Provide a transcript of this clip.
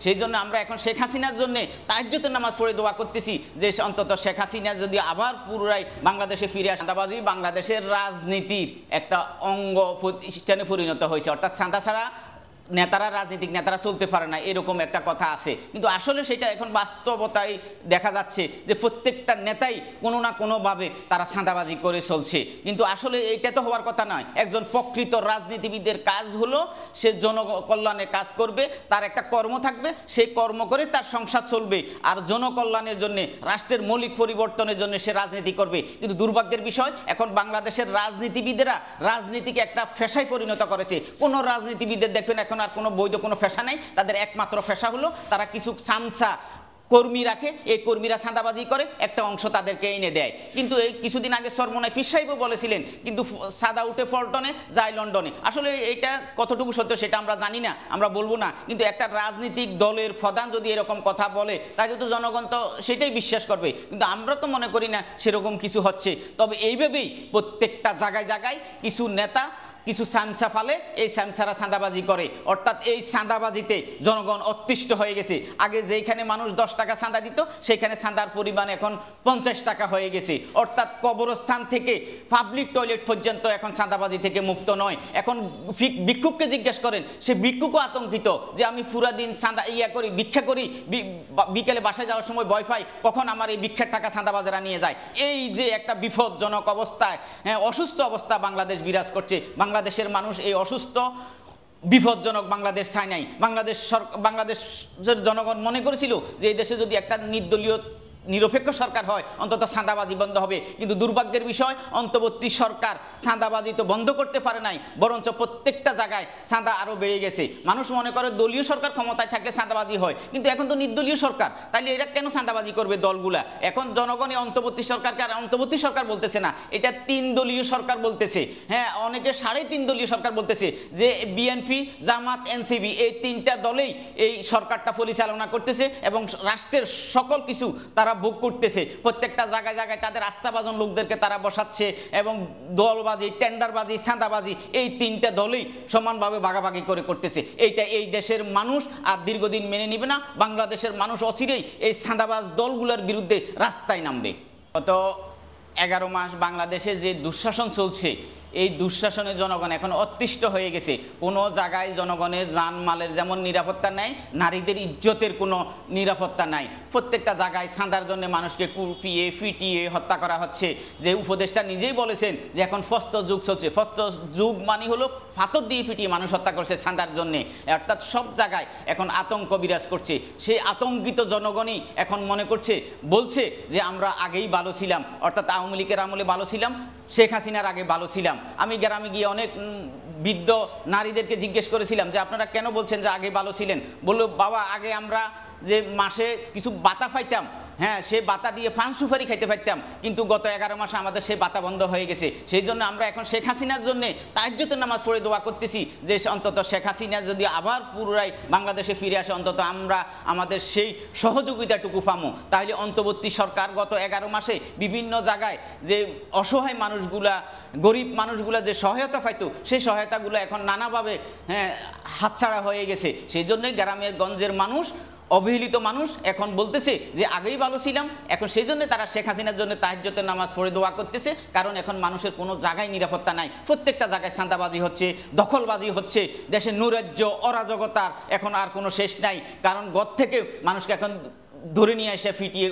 সেই জন্য আমরা এখন শেখ হাসিনার জন্য তাহাজ্জুদের নামাজ পড়ে দোয়া করতেছি যে অন্তত শেখ হাসিনা যদি আবার পুনরায় বাংলাদেশে ফিরে আসে। চাঁদাবাজি বাংলাদেশের রাজনীতির একটা অঙ্গ প্রতিষ্ঠানে পরিণত হয়েছে, অর্থাৎ চাঁদা ছাড়া নেতারা রাজনীতিক নেতারা চলতে পারে না, এরকম একটা কথা আছে। কিন্তু আসলে সেটা এখন বাস্তবতায় দেখা যাচ্ছে যে প্রত্যেকটা নেতাই কোনো না কোনোভাবে তারা চাঁদাবাজি করে চলছে। কিন্তু আসলে এইটা তো হওয়ার কথা নয়। একজন প্রকৃত রাজনীতিবিদের কাজ হলো সে জনকল্যাণে কাজ করবে, তার একটা কর্ম থাকবে, সেই কর্ম করে তার সংসার চলবে, আর জনকল্যাণের জন্য রাষ্ট্রের মৌলিক পরিবর্তনের জন্য সে রাজনীতি করবে। কিন্তু দুর্ভাগ্যের বিষয় এখন বাংলাদেশের রাজনীতিবিদেরা রাজনীতিকে একটা পেশায় পরিণত করেছে। কোনো রাজনীতিবিদের দেখবেন এখন আর কোনো বৈধ কোনো পেশা নাই, তাদের একমাত্র পেশা হলো তারা কিছু সামসা কর্মী রাখে, এই কর্মীরা চাঁদাবাজি করে, একটা অংশ তাদেরকে এনে দেয়। কিন্তু এই কিছুদিন আগে সরমনায় পীর সাহেবও বলেছিলেন কিন্তু সাদা উঠে পল্টনে যায় লন্ডনে। আসলে এটা কতটুকু সত্য সেটা আমরা জানি না, আমরা বলবো না। কিন্তু একটা রাজনৈতিক দলের প্রধান যদি এরকম কথা বলে তাহলে তো জনগণ তো সেটাই বিশ্বাস করবে। কিন্তু আমরা তো মনে করি না সেরকম কিছু হচ্ছে। তবে এইভাবেই প্রত্যেকটা জায়গায় জায়গায় কিছু নেতা কিছু স্যামসা ফালে, এই স্যামসারা চাঁদাবাজি করে, অর্থাৎ এই চাঁদাবাজিতে জনগণ অতিষ্ঠ হয়ে গেছে। আগে যেখানে মানুষ 10 টাকা চাঁদা দিত সেখানে চাঁদার পরিমাণ এখন 50 টাকা হয়ে গেছে। অর্থাৎ কবরস্থান থেকে পাবলিক টয়লেট পর্যন্ত এখন চাঁদাবাজি থেকে মুক্ত নয়। এখন ভিক্ষুককে জিজ্ঞেস করেন, সে ভিক্ষুকও আতঙ্কিত যে আমি পুরা দিন চাঁদা করি, ভিক্ষা করি, বিকেলে বাসায় যাওয়ার সময় ভয় পাই কখন আমার এই ভিক্ষার টাকা চাঁদাবাজারা নিয়ে যায়। এই যে একটা বিপজ্জনক অবস্থায়, হ্যাঁ, অসুস্থ অবস্থা বাংলাদেশ বিরাজ করছে। বাংলাদেশের মানুষ এই অসুস্থ বিপজ্জনক বাংলাদেশ চায় নাই। বাংলাদেশের জনগণ মনে করেছিল যে এই দেশে যদি একটা নির্দলীয় নিরপেক্ষ সরকার হয় অন্তত চাঁদাবাজি বন্ধ হবে। কিন্তু দুর্ভাগ্যের বিষয় অন্তর্বর্তী সরকার চাঁদাবাজি তো বন্ধ করতে পারে নাই, বরঞ্চ প্রত্যেকটা জায়গায় চাঁদা আরো বেড়ে গেছে। মানুষ মনে করে দলীয় সরকার ক্ষমতায় থাকলে চাঁদাবাজি হয়, কিন্তু এখন তো নির্দলীয় সরকার, তাইলে এরা কেন চাঁদাবাজি করবে দলগুলা? এখন জনগণই অন্তর্বর্তী সরকারকে আর অন্তর্বর্তী সরকার বলতেছে না, এটা 3 দলীয় সরকার বলতেছে। হ্যাঁ, অনেকে 3.5 দলীয় সরকার বলতেছে, যে বিএনপি, জামাত, এনসিপি এই 3টা দলেই এই সরকারটা পরিচালনা করতেছে এবং রাষ্ট্রের সকল কিছু তারা ভোগ করতেছে। প্রত্যেকটা জায়গায় জায়গায় তাদের আস্থাভাজন লোকদেরকে তারা বসাচ্ছে এবং দলবাজি, টেন্ডারবাজি, চাঁদাবাজি এই 3টা দলই সমানভাবে ভাগাভাগি করে করতেছে। এইটা এই দেশের মানুষ আর দীর্ঘদিন মেনে নিবে না। বাংলাদেশের মানুষ অচিরেই এই চাঁদাবাজ দলগুলোর বিরুদ্ধে রাস্তায় নামবে। গত 11 মাস বাংলাদেশে যে দুঃশাসন চলছে, এই দুঃশাসনে জনগণ এখন অতিষ্ঠ হয়ে গেছে। কোনো জায়গায় জনগণের জানমালের যেমন নিরাপত্তা নাই, নারীদের ইজ্জতের কোনো নিরাপত্তা নাই। প্রত্যেকটা জায়গায় চাঁদার জন্য মানুষকে কুপিয়ে পিটিয়ে হত্যা করা হচ্ছে। যে উপদেষ্টা নিজেই বলেছেন যে এখন ফস্ত যুগ চলছে। ফস্ত যুগ মানে হলো পাথর দিয়ে পিটিয়ে মানুষ হত্যা করছে চাঁদার জন্যে। অর্থাৎ সব জায়গায় এখন আতঙ্ক বিরাজ করছে। সেই আতঙ্কিত জনগণই এখন মনে করছে, বলছে যে আমরা আগেই ভালো ছিলাম, অর্থাৎ আওয়ামী লীগের আমলে ভালো ছিলাম, শেখ হাসিনার আগে ভালো ছিলাম। আমি গ্রামে গিয়ে অনেক বৃদ্ধ নারীদেরকে জিজ্ঞেস করেছিলাম যে আপনারা কেন বলছেন যে আগে ভালো ছিলেন? বলল, বাবা আগে আমরা যে মাসে কিছু বাতা পাইতাম, হ্যাঁ, সে বাতা দিয়ে পান সুপারি খাইতে পারতাম, কিন্তু গত 11 মাসে আমাদের সেই বাতা বন্ধ হয়ে গেছে। সেই জন্য আমরা এখন শেখ হাসিনার জন্য তাহাজ্জুদের নামাজ পড়ে দোয়া করতেছি যে অন্তত শেখ হাসিনা যদি আবার পুনরায় বাংলাদেশে ফিরে আসে অন্তত আমরা আমাদের সেই সহযোগিতাটুকু পামো। তাহলে অন্তর্বর্তী সরকার গত 11 মাসে বিভিন্ন জায়গায় যে অসহায় মানুষগুলা, গরিব মানুষগুলা যে সহায়তা পাইতো সেই সহায়তাগুলো এখন নানাভাবে, হ্যাঁ, হাতছাড়া হয়ে গেছে। সেই জন্যই গ্রামের গঞ্জের মানুষ, অবহেলিত মানুষ এখন বলতেছে যে আগেই ভালো ছিলাম। এখন সেই জন্য তারা শেখ হাসিনার জন্য তাহাজ্জুদের নামাজ পড়ে দোয়া করতেছে, কারণ এখন মানুষের কোনো জায়গায় নিরাপত্তা নাই। প্রত্যেকটা জায়গায় চাঁদাবাজি হচ্ছে, দখলবাজি হচ্ছে, দেশের নৈরাজ্য অরাজকতার এখন আর কোনো শেষ নাই। কারণ ঘর থেকে মানুষকে এখন ধরে নিয়ে এসে ফিটিয়ে